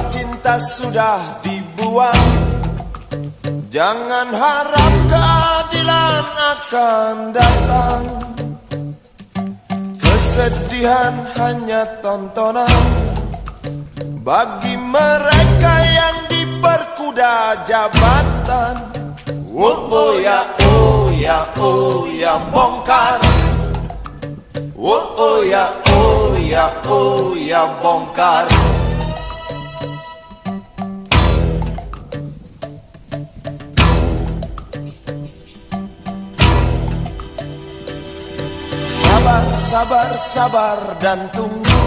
Cinta sudah dibuang, jangan harap keadilan akan datang. Kesedihan hanya tontonan bagi mereka yang diperkuda jabatan. Oh ya, oh ya, oh ya, bongkar. Oh ya, oh ya, oh ya, bongkar. Sabar, sabar dan tunggu,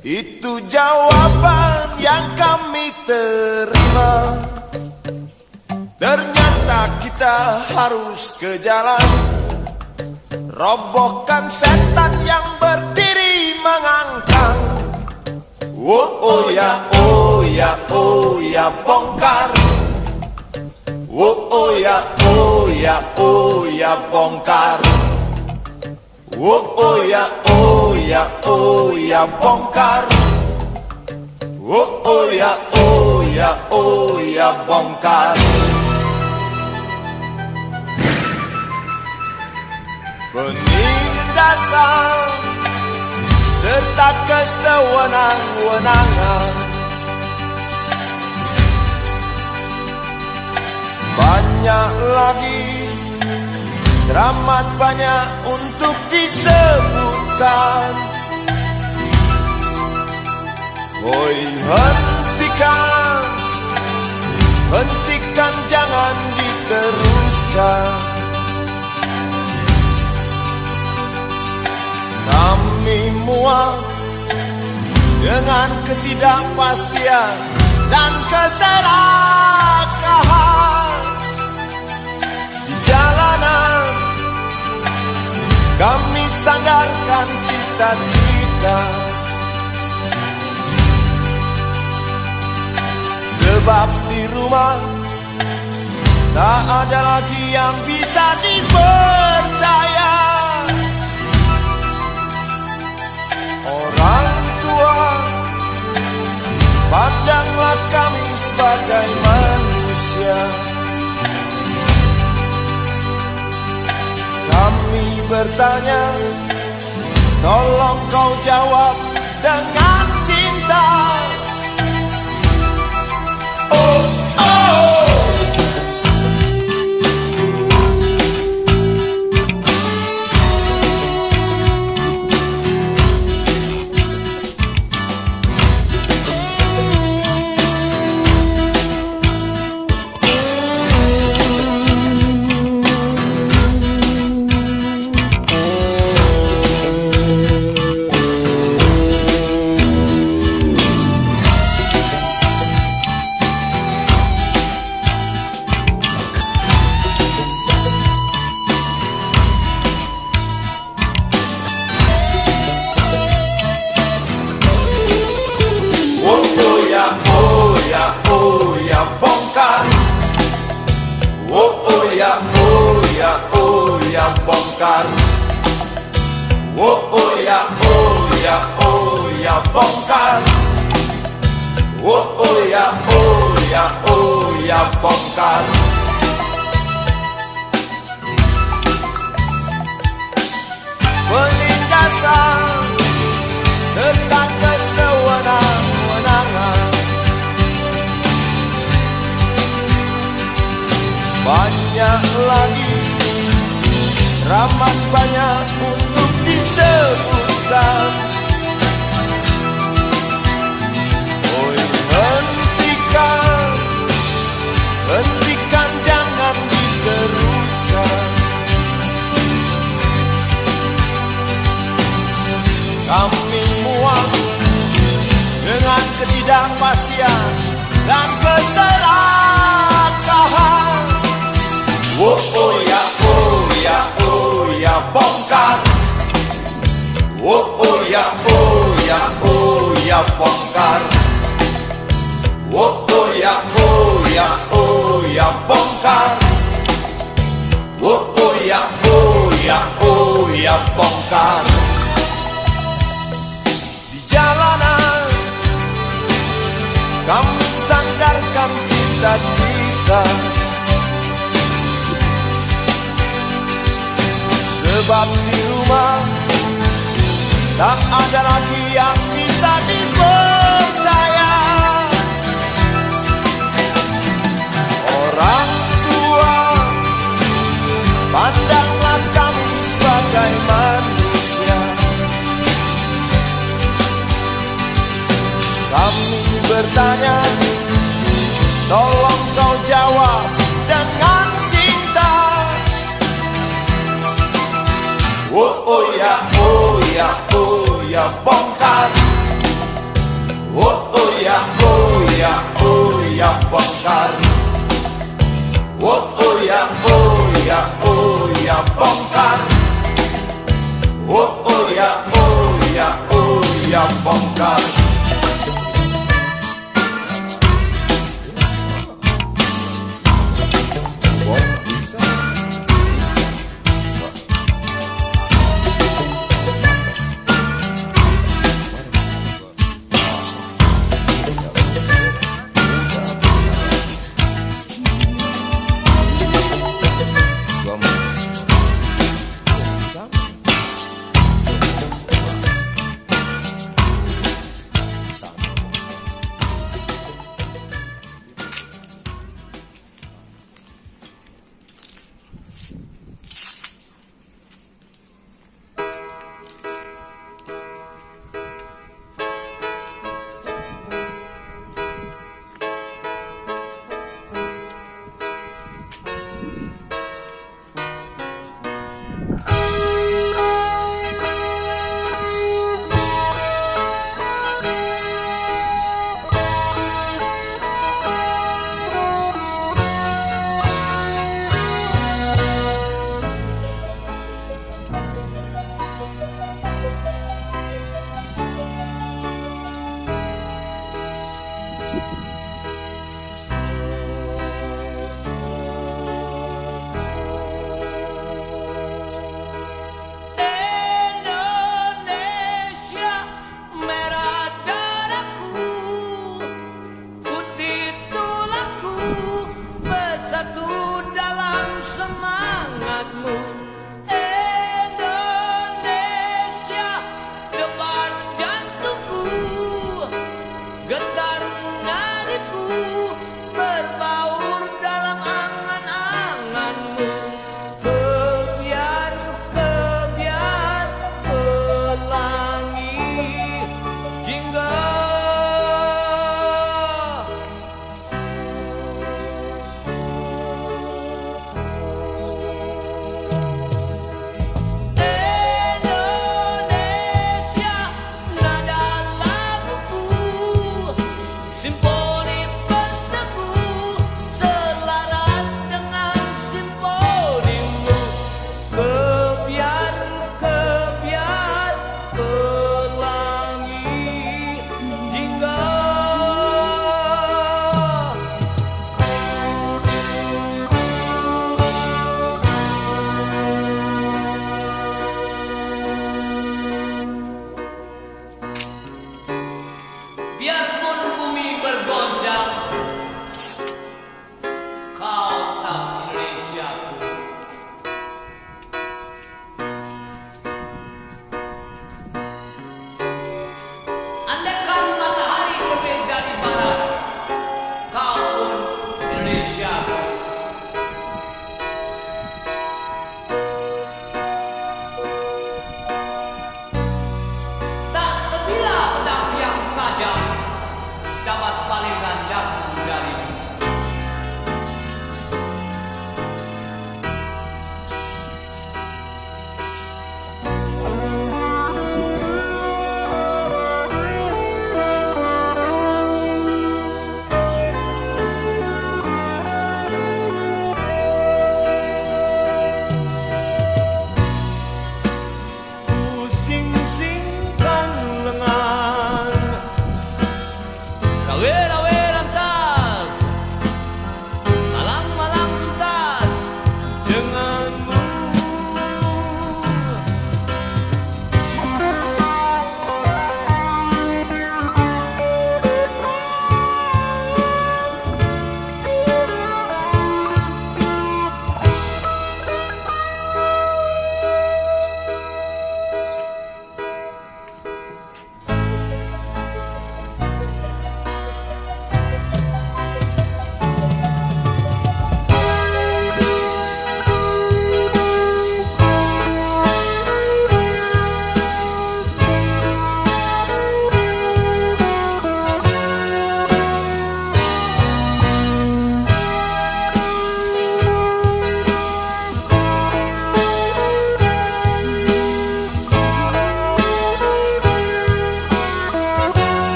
itu jawaban yang kami terima. Ternyata kita harus ke jalan, robohkan setan yang berdiri mengangkang. Oh ya, oh ya, oh ya, bongkar. Oh ya, oh ya, oh ya, bongkar. Oh ya, oh ya, oh ya, bongkar. Oh ya, oh ya, oh ya, bongkar. Penindasan serta kesewenang-wenangan, banyak lagi, teramat banyak untuk disebutkan. Oi, hentikan, hentikan, jangan diteruskan. Kami muak dengan ketidakpastian dan keserakahan di jalanan. Kami sandarkan cita-cita, sebab di rumah tak ada lagi yang bisa dipercaya. Orang tua, pandanglah kami sebagai manusia. Kami bertanya, tolong kau jawab dengan cinta. Oh, oh. Bongkar. Oh ya, oh ya, oh ya, bongkar. Oh ya, oh ya, oh ya, bongkar. Penindasan serta kesewenang-wenangan, banyak lagi, teramat banyak untuk disebutkan. Oi, hentikan, hentikan, jangan diteruskan. Kami muak dengan ketidakpastian dan keserakahan. Oh ya, oh ya, oh ya, bongkar. Oh ya, oh ya, oh ya, bongkar. Oh ya, oh ya, oh ya, bongkar. Oh ya, oh ya, oh ya, bongkar. Di jalanan kami sandarkan cita-cita, sebab di rumah tak ada lagi yang bisa dipercaya. Orang tua, pandanglah kami sebagai manusia. Kami bertanya, tolong kau jawab dengan cinta. Oh ya, oh ya, oh ya, bongkar. Oh ya, oh ya, oh ya, bongkar. Oh ya, oh ya, oh ya, bongkar. Oh ya, oh ya, oh ya, bongkar.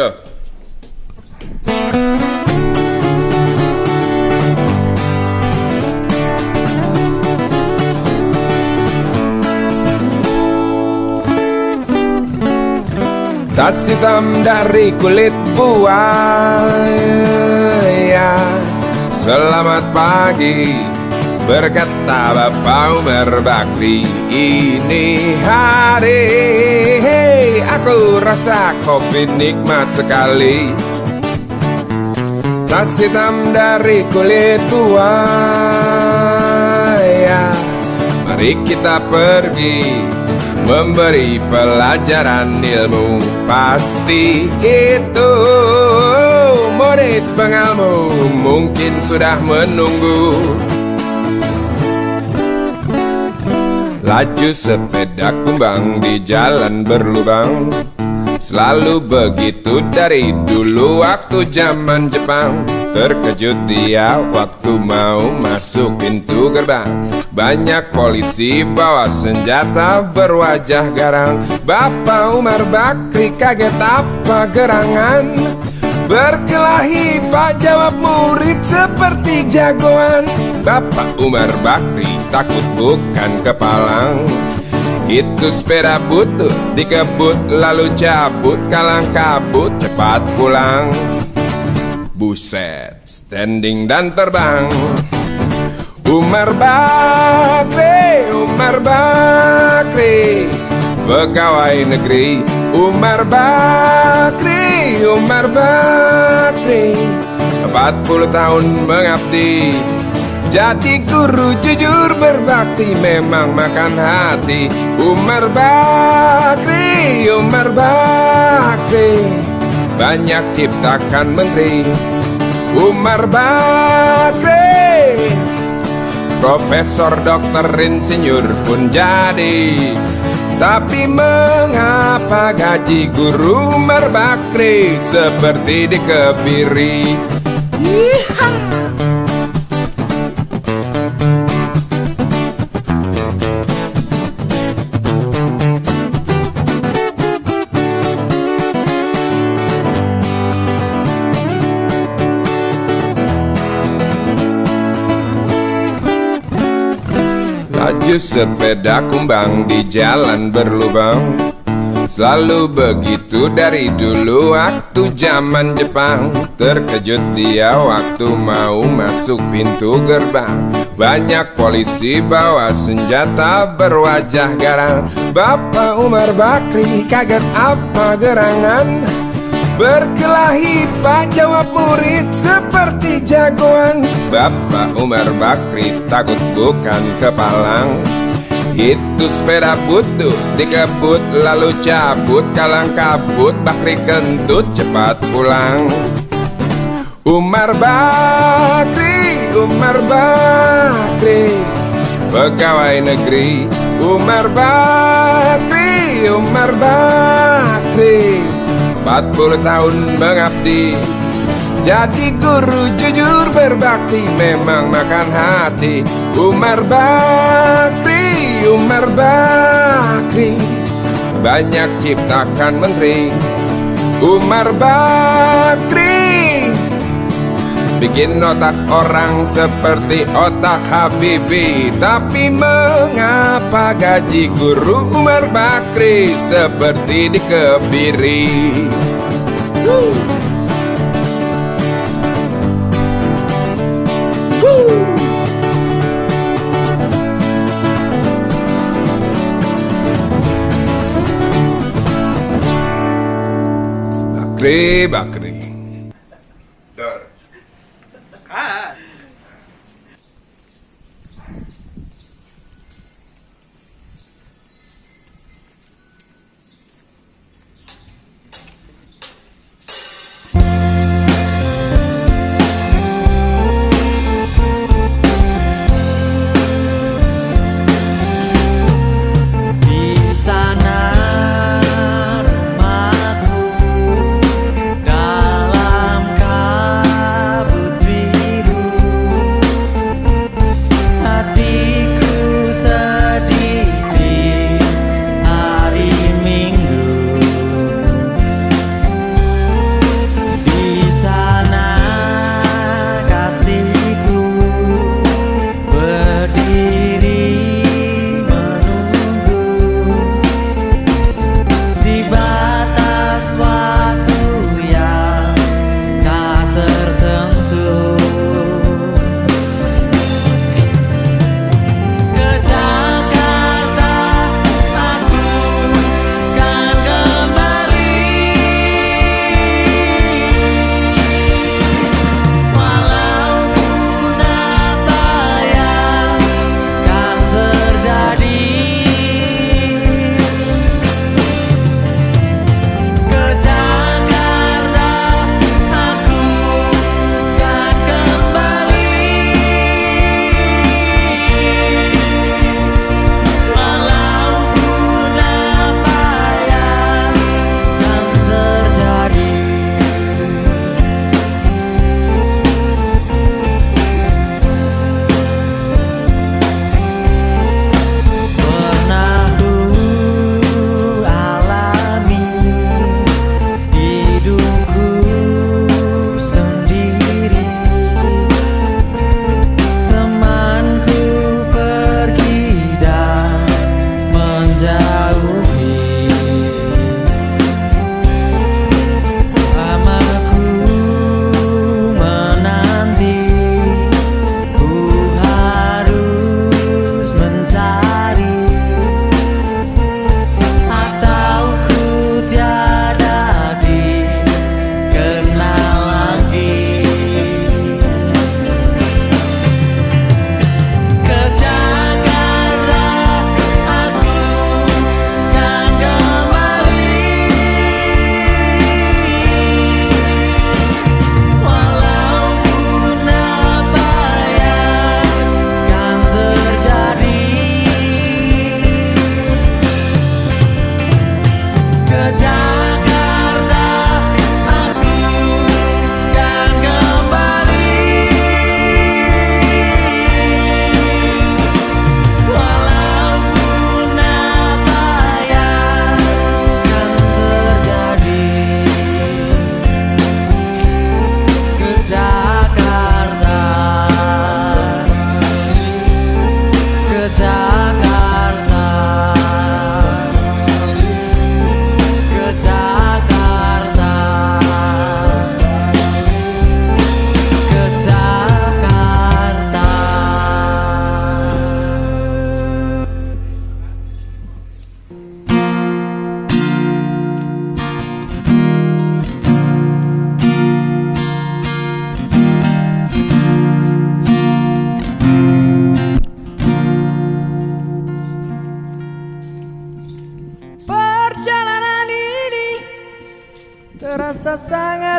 Dah. Tas hitam dari kulit buaya. Selamat pagi, berkata Bapak Umar Bakri. Ini hari, aku rasa kopi nikmat sekali. Tas hitam dari kulit buaya. Mari kita pergi memberi pelajaran ilmu. Pasti itu murid pengalmu mungkin sudah menunggu. Laju sepeda kumbang di jalan berlubang. Selalu begitu dari dulu waktu zaman Jepang. Terkejut dia waktu mau masuk pintu gerbang. Banyak polisi bawa senjata berwajah garang. Bapak Umar Bakri kaget apa gerangan. Berkelahi Pak jawab murid seperti jagoan. Bapak Umar Bakri takut bukan kepalang. Itu sepeda butut dikebut lalu cabut. Kalang kabut cepat pulang. Buset, standing dan terbang. Umar Bakri, Umar Bakri, pegawai negeri. Umar Bakri, Umar Bakri, 40 tahun mengabdi. Jadi guru jujur berbakti memang makan hati. Umar Bakri, Umar Bakri, banyak ciptakan menteri. Umar Bakri, profesor, dokter, insinyur pun jadi. Tapi mengapa gaji guru Umar Bakri seperti dikebiri? Laju sepeda kumbang di jalan berlubang. Selalu begitu dari dulu waktu zaman Jepang. Terkejut dia waktu mau masuk pintu gerbang. Banyak polisi bawa senjata berwajah garang. Bapak Umar Bakri kaget apa gerangan. Berkelahi Pak jawab murid seperti jagoan. Bapak Umar Bakri takut bukan kepalang. Itu sepeda butut dikebut lalu cabut. Kalang kabut Bakri kentut cepat pulang. Umar Bakri, Umar Bakri, pegawai negeri. Umar Bakri, Umar Bakri, 40 tahun mengabdi. Jadi guru jujur berbakti memang makan hati. Umar Bakri, Umar Bakri, banyak ciptakan menteri. Umar Bakri, bikin otak orang seperti otak Habibie. Tapi mengapa gaji guru Umar Bakri seperti dikebiri? Bakri, Bakri. Di sana rumahku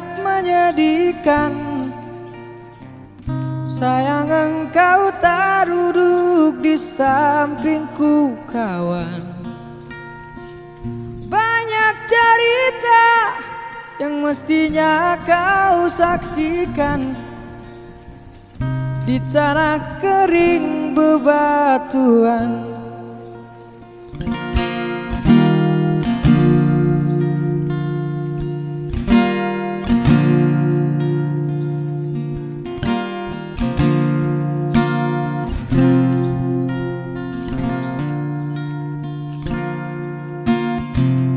sangat menyedihkan. Sayang engkau tak duduk di sampingku kawan. Banyak cerita yang mestinya kau saksikan di tanah kering bebatuan.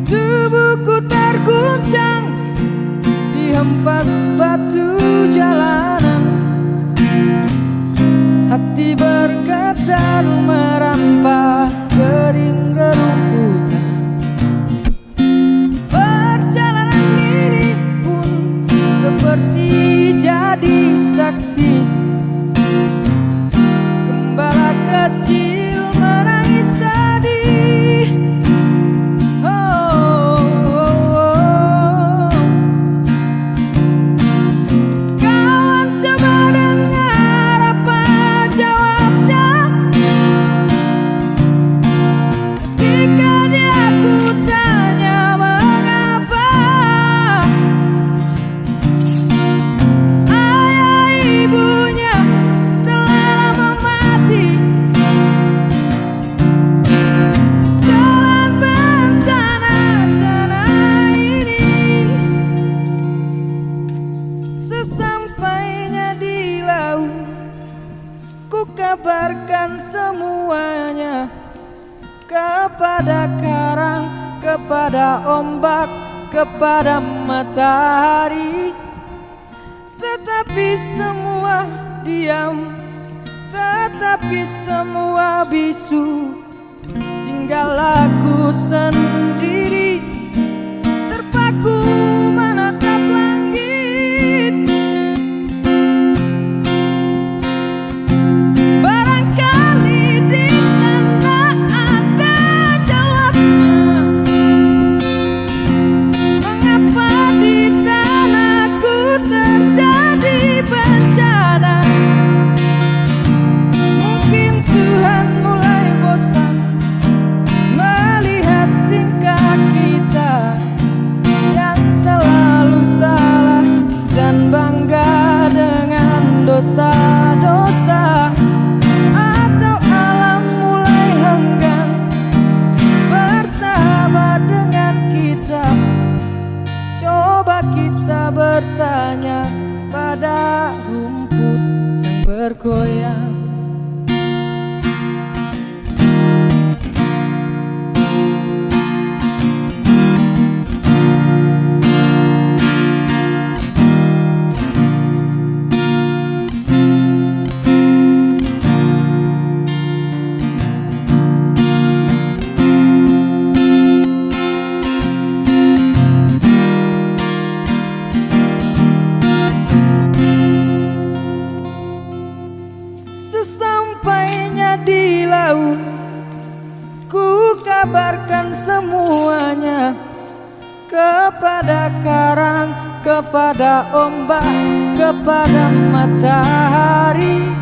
Tubuhku terguncang dihempas batu jalanan. Hati bergetar merampas kering rerumputan. Perjalanan ini pun seperti jadi saksi. Gembala kecil menangis sedih. Kawan coba dengar apa jawabnya ketika dia ku tanya mengapa ayah ibunya telah lama mati. Jalan bencana tanah ini. Sesampainya di laut, ku kabarkan semuanya kepada karang, kepada ombak, kepada matahari. Tetapi semua diam, tetapi semua bisu. Tinggal aku sendiri terpaku menatap langit. Barangkali di sana ada jawabnya. Mengapa di tanahku terjadi bencana? Mungkin Tuhan mulai bosan melihat tingkah kita yang selalu salah dan bangga dengan dosa-dosa. Atau alam mulai enggan bersahabat dengan kita. Coba kita bertanya pada rumput yang bergoyang. Sesampainya di laut, ku kabarkan semuanya kepada karang, kepada ombak, kepada matahari.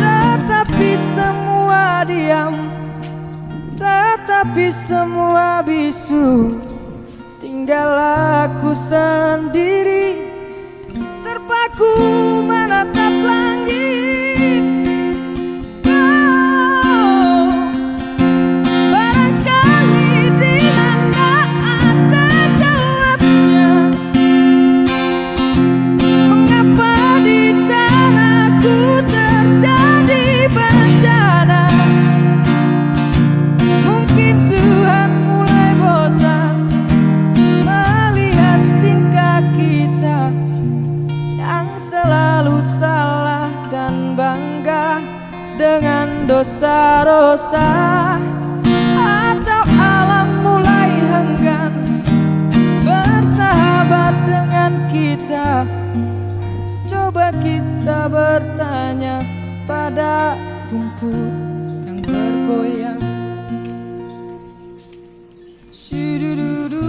Tetapi semua diam, tetapi semua bisu. Tinggal aku sendiri terpaku menatap langit. Dengan dosa-dosa. Atau alam mulai enggan bersahabat dengan kita. Coba kita bertanya pada rumput yang bergoyang. Shudududu,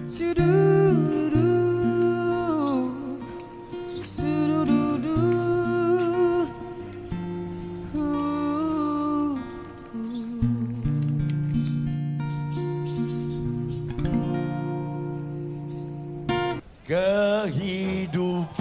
shudududu. kehidupan.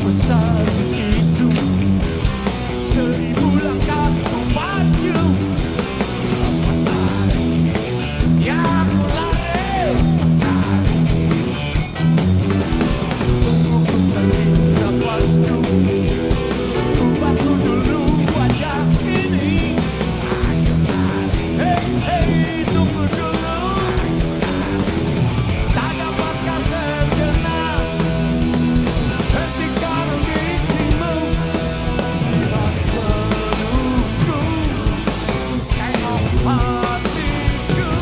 Besar segitu, 1000 langkah ku maju. Ya aku lari, tunggu lagi napasku, ku basuh dulu wajah ini. Hei hei tunggu dulu, tak dapatkah sejenak hentikan ambisimu. Lihat pelukku, tengok hatiku.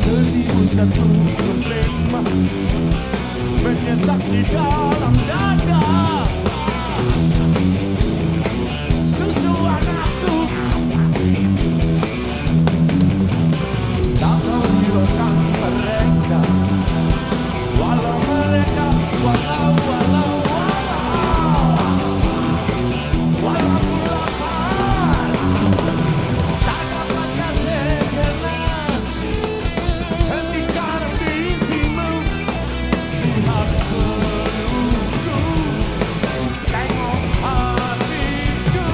1001 problema menyesak di dalam dada. Susu anakku tak mau dilakukan mereka, walau mereka walau ku lapar, tak dapatkah sejenak hentikan ambisimu. Lihat pelukku, tengok hatiku.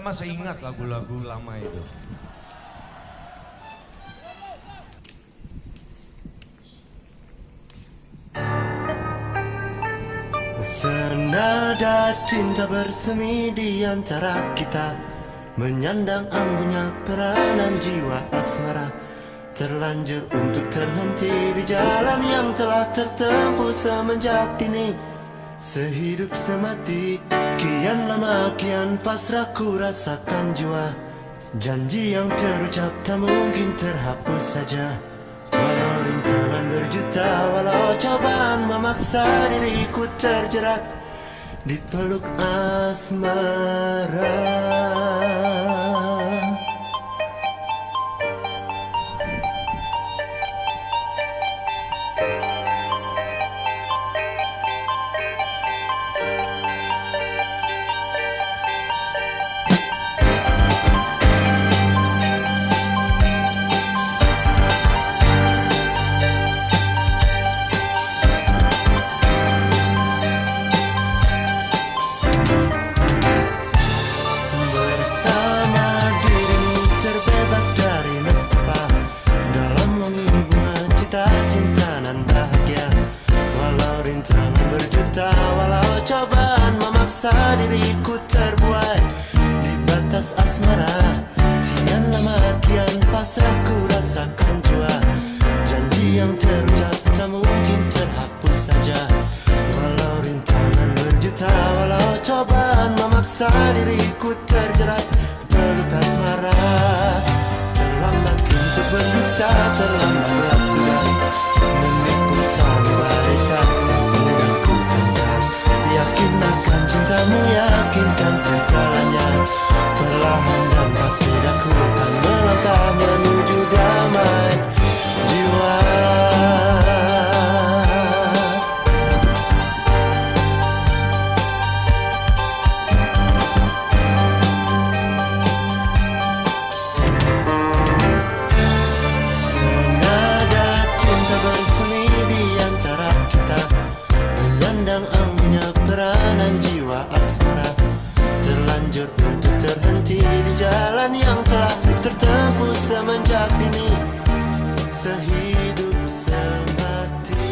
masih ingat lagu-lagu lama itu. Senada cinta bersemi di antara kita, menyandang anggunnya peranan jiwa asmara, terlanjur untuk terhenti di jalan yang telah tertempuh semenjak dini. Sehidup semati, kian lama kian pasrah ku rasakan jua. Janji yang terucap tak mungkin terhapus saja. Walau rintangan berjuta, walau cobaan memaksa diriku terjerat di peluk asmara. Diriku terbuai di batas asmara, kian lama kian pasrah ku rasakan jua. Janji yang terucap tak mungkin terhapus saja. Walau rintangan berjuta, walau cobaan memaksa diriku terjerat peluk asmara. Terlambat untuk berdusta, terlambatlah sudah menipu sanubari tak semudah ku sangka. Yakin akan cintamu, yakinkan segalanya. Perlahan dan pasti aku akan melangkah menuju damai jiwa. Senada cinta bersemi di antara kita, menyandang anggunnya peranan jiwa asmara, terlanjur untuk terhenti di jalan yang telah tertempuh semenjak dini. Sehidup semati,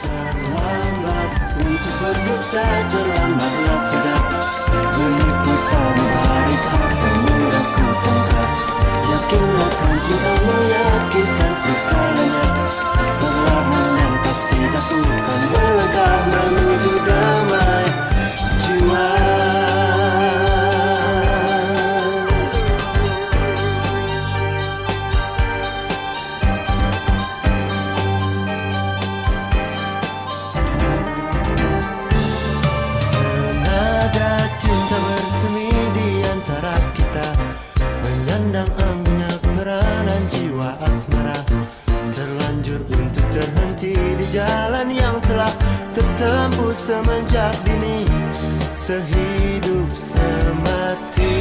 terlambat untuk berdusta, terlambatlah sudah menipu sanubari tak semudah ku sangka. Yakin akan cintamu, yakinkan segalanya. Perlahan dan pasti aku akan melangkah menuju damai jiwa. Senada cinta bersemi di antara kita, menyandang anggunnya peranan jiwa asmara, terlanjur untuk terhenti di jalan yang telah tertempuh semenjak dini. Sehidup semati.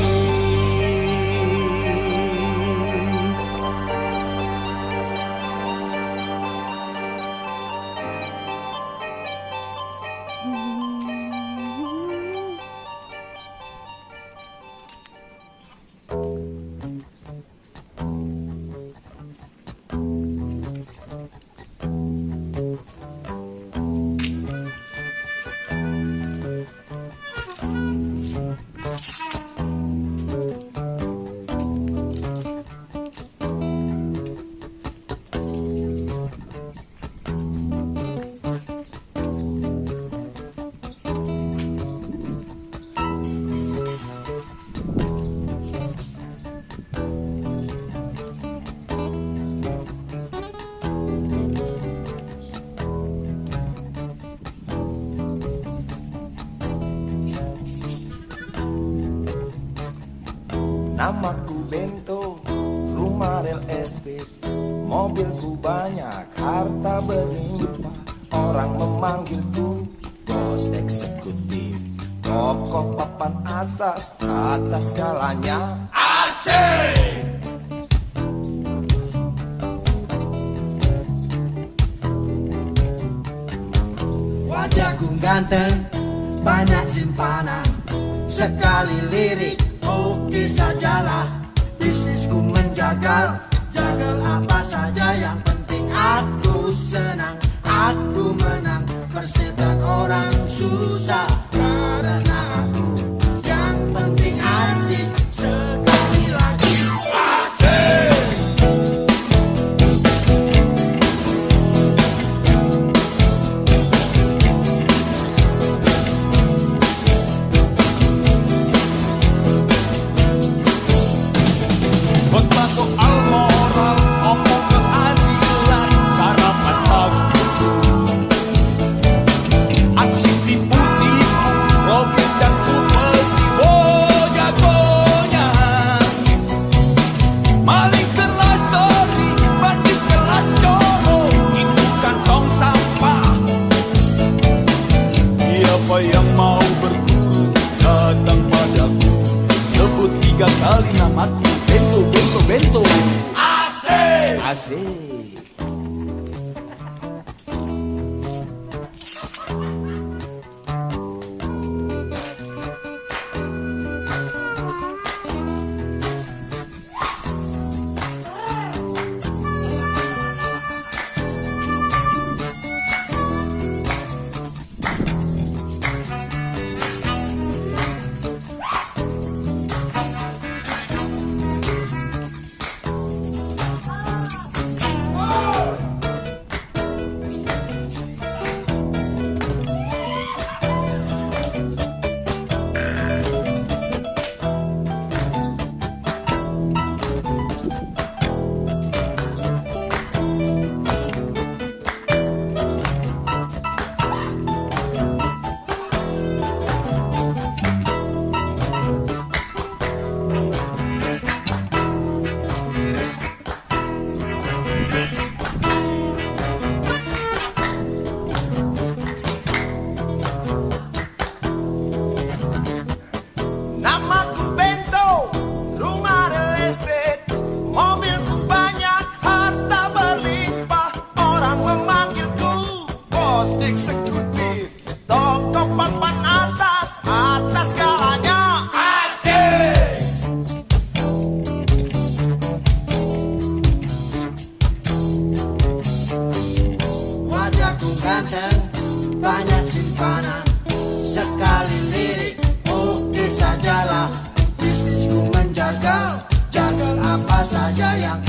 Namaku Bento, rumah real estate, mobilku banyak, harta berlimpah. Orang memanggilku bos eksekutif, pokok papan atas, atas segalanya. Asik! What? Wajahku ganteng, banyak simpanan, sekali lirik, oke sajalah. Bisnisku menjagal, jagal apa saja, yang penting aku senang, aku menang. Persetan orang susah karena aku, yang penting asik. Sekali lagi asik. Khotbah soal moral, omong keadilan, cara pandang aksi tipu-tipu, Robin dan Kupeti, oh jagonya. Maling kelas story, bandit kelas coro, itu kantong sampah. Siapa yang mau berguru, datang padaku, sebut 3 kali namaku, Bento, Bento, Bento. Asik, asik. Namaku Bento, rumah real estate, mobilku banyak, harta berlimpah. Orang memanggilku bos eksekutif, toko papan atas, atas segalanya. Asik. Wajahku ganteng, banyak simpanan, sekali lirik, oke sajalah. Bisnisku menjagal, jagal apa saja, yang